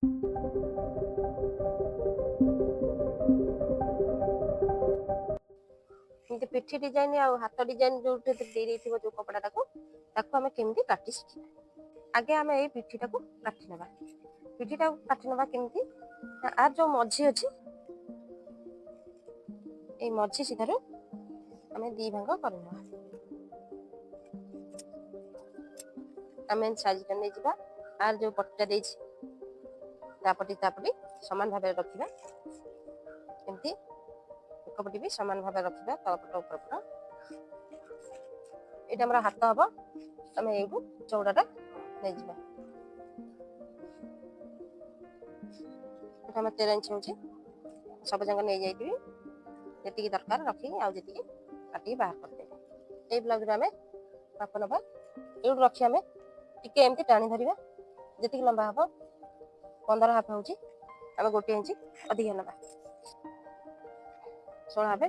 एमती पिठी डिजाइन आ हाथ डिजाइन जो दे देइथिबो जो कपड़ाटाको ताको आमे केमती काटी शिखिबा। आगे आमे एई पिठीटाको काटी नेबा। पिठीटाको काटी नेबा केमती आ जो मझी अछि ए मझी सिधारो आमे दी भाग करनेबा। आमे साइज नै जिबा आर जो पट्टा देछि तापटी समान भाबे रखिबा। एमती कपटी भी समान भाबे रखिबा तलपट उपरपट। एटा हमरा हाथ हबो आमे एइटू चौड़ाटा नै जिबा। एटा हम 13 इंच होछि सब जंग नै जाइतिबी जेतिकी दरकार रखी आ जेतिकी काटी बाहर कर देबे। ए ब्लाउज रे आमे माप नबा एइटू रखी आमे टिके एमती टाणी धरिबा। जेतिकी लंबा हबो 15 हाफ होछि आमे 1 इंच अधिक नबा 16 हाफ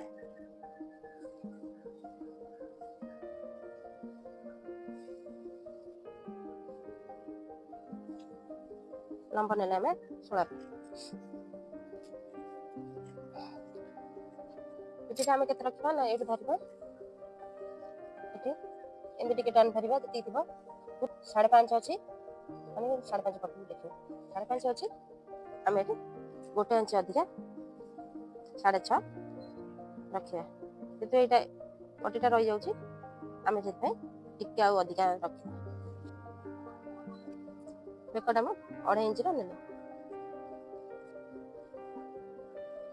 लंबा नेले आमे 16 हाफ पिठीटा आमे केते रखबा ना एइटू धरिबा एठी एमती टिके टाणी धरिबा जेतिकी थिबो 5.5 अछि माने 5.5 पट्टी देखियो 5.5 अछि आमे एठी 1 इंच अधिक 6.5 रखिया। जेते एटा पट्टीटा रहि जाउछि आमे जेते टिके आ अधिक रखिया। बेकटा म 2.5 इंच रो नेले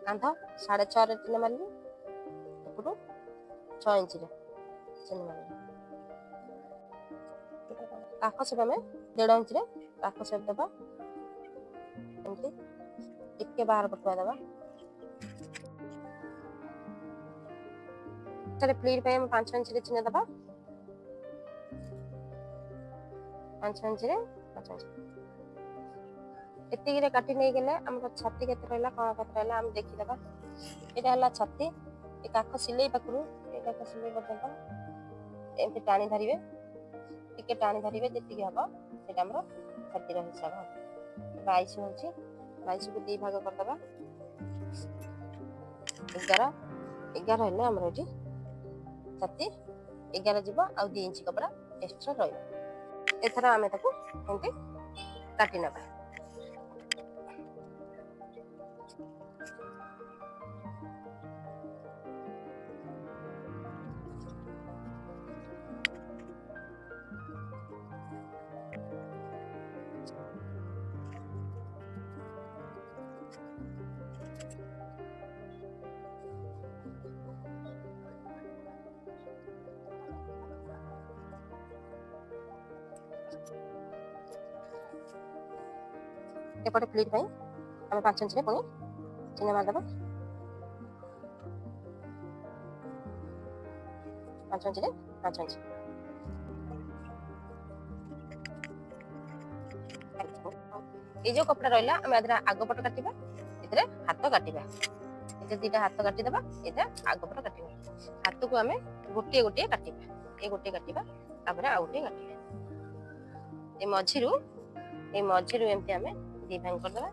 कांध 6.5 रे चिन्ह मारिबी एपटू 6 इंच रे चिन्ह मारिबी। काख सेप में 1.5 इंच रे काख सेप दबा एमती टिके बाहर पटवा दबा। चले प्लीट पे हम 5 इंच रे चिन्ह दबा 5 इंच रे 5 इंच एतिकी रे काटी नै गेले हमर छाती केते रहला कोन केते रहला हम देखि दबा। एटा हला छाती ए काख सिलाई पकरू ए काख सिलाई पर्यंत एमती टाणी धरिबे टिके टाणी धरिबे जेतिकी हबो सेटा हमर छाती रो हिसाब हबो। 22 होछि 22 को दी भाग कर दबा 11 11 हेले हमर एठी छाती 11 जिबो आ 2 इंच कपड़ा एक्स्ट्रा रहइबो। एथरा आमे ताको एमती काटी नबा। एपटे प्लीट भाई आमे 5 इंच रे पुनी चिन्ह मार दबा 5 इंच रे 5 इंच ए जो कपड़ा रहला आमे अदरा आगो पट काटिबा एतरे हाथ काटिबा एते दीटा हाथ काटी दबा एटा आगो पट काटिबा। हाथ को आमे गोटे गोटे काटिबा ए गोटे काटिबा तापर आ गोटे काटिबा। ए मझिरु एमती आमे दी भाग कर दबा।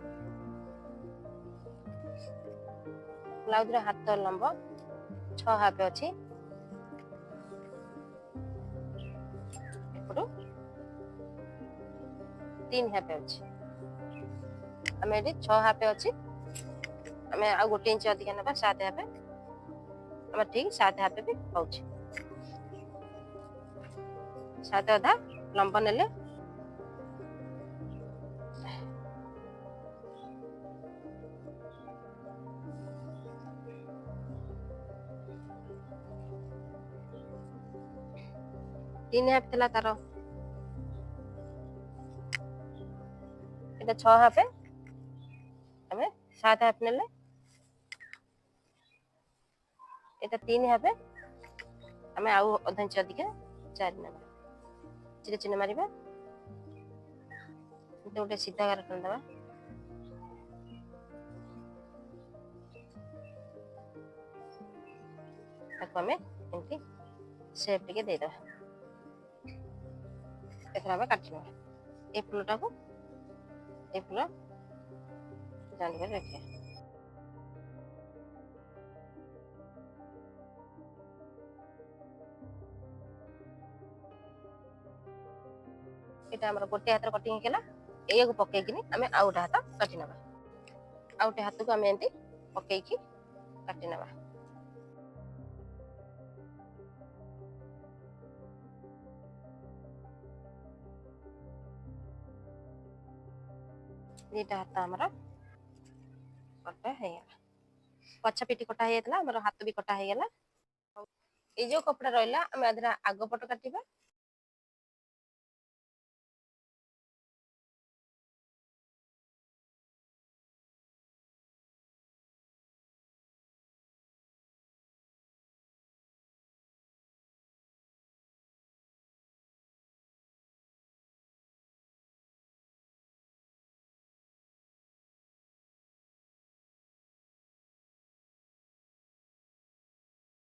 ब्लाउज रे हाथ लंबा 6 हाफ अछि एपटू 3 हाफ अछि आमे एठी 6 हाफ अछि आमे आ 1 इंच अधिक नबा 7 हाफ आमे ठीक 7 हाफ भी होछि 7 आधा लंबा नेले तीन हाफ थला तार एटा 6 हाफ आमे 7 हाफ नेले एटा 3 हाफ आमे आउ आधा इंच अधिक 4 नेबा चिरे चिन्ह मारिबा गोटे सीधा गार टन दबा ताको आमे एमती शेप टिके दे दबा। एथरा आमे काटिबा ए फुलटा को ए फुल जॉइंट कर रखिए। এটা আমরা গোটে হাতের কটিং ହେଇଗଲା। ଏଇକୁ ପକେଇକିନି ଆମେ ଆଉ ଗୋଟେ ହାତ କାଟି ନେବା। ଆଉ ଗୋଟେ ହାତକୁ ଆମେ ଏମିତି ପକେଇକି କାଟି ନେବା। ଦିଟା ହାତ ଆମର କଟା ହେଇଗଲା। ପଛ ପିଠି କଟା ହେଇଯାଇଥିଲା, ଆମର ହାତ ବି କଟା ହେଇଗଲା। ଏଇ ଯୋଉ କପଡା ରହିଲା ଆମେ ଆଗ ପଟ କାଟିବା,